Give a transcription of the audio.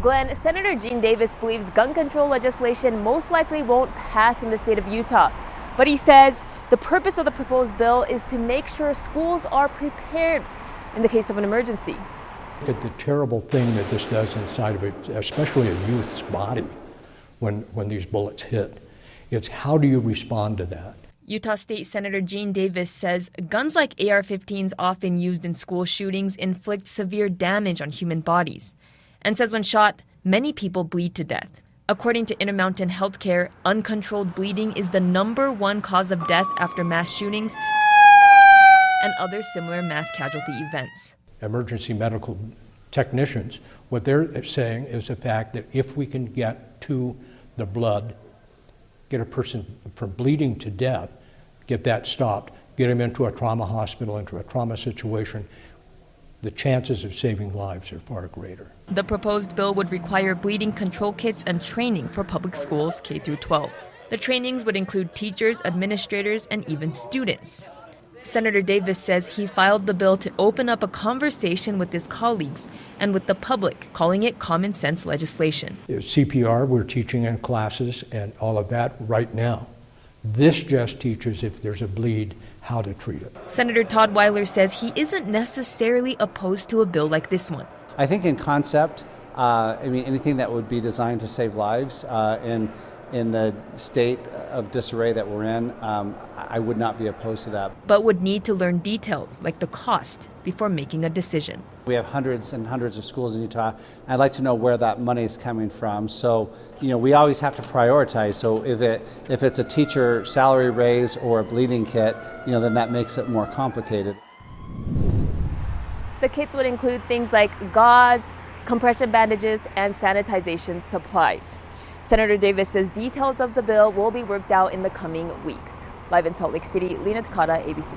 Glenn, Senator Gene Davis believes gun control legislation most likely won't pass in the state of Utah. But he says the purpose of the proposed bill is to make sure schools are prepared in the case of an emergency. Look at the terrible thing that this does inside of it, especially a youth's body when these bullets hit. It's how do you respond to that? Utah State Senator Gene Davis says guns like AR-15s often used in school shootings inflict severe damage on human bodies, and says when shot, many people bleed to death. According to Intermountain Healthcare, uncontrolled bleeding is the #1 cause of death after mass shootings and other similar mass casualty events. Emergency medical technicians, what they're saying is the fact that if we can get to the blood, get a person from bleeding to death, get that stopped, get them into a trauma hospital, into a trauma situation, the chances of saving lives are far greater. The proposed bill would require bleeding control kits and training for public schools K through 12. The trainings would include teachers, administrators, and even students. Senator Davis says he filed the bill to open up a conversation with his colleagues and with the public, calling it common sense legislation. CPR, we're teaching in classes and all of that right now. This just teaches if there's a bleed, how to treat it. Senator Todd Weiler says he isn't necessarily opposed to a bill like this one. I think in concept, anything that would be designed to save lives in the state of disarray that we're in, I would not be opposed to that. But would need to learn details like the cost before making a decision. We have hundreds and hundreds of schools in Utah. I'd like to know where that money is coming from. So, we always have to prioritize. So if it's a teacher salary raise or a bleeding kit, then that makes it more complicated. The kits would include things like gauze, compression bandages, and sanitization supplies. Senator Davis says details of the bill will be worked out in the coming weeks. Live in Salt Lake City, Lena Takata, ABC4.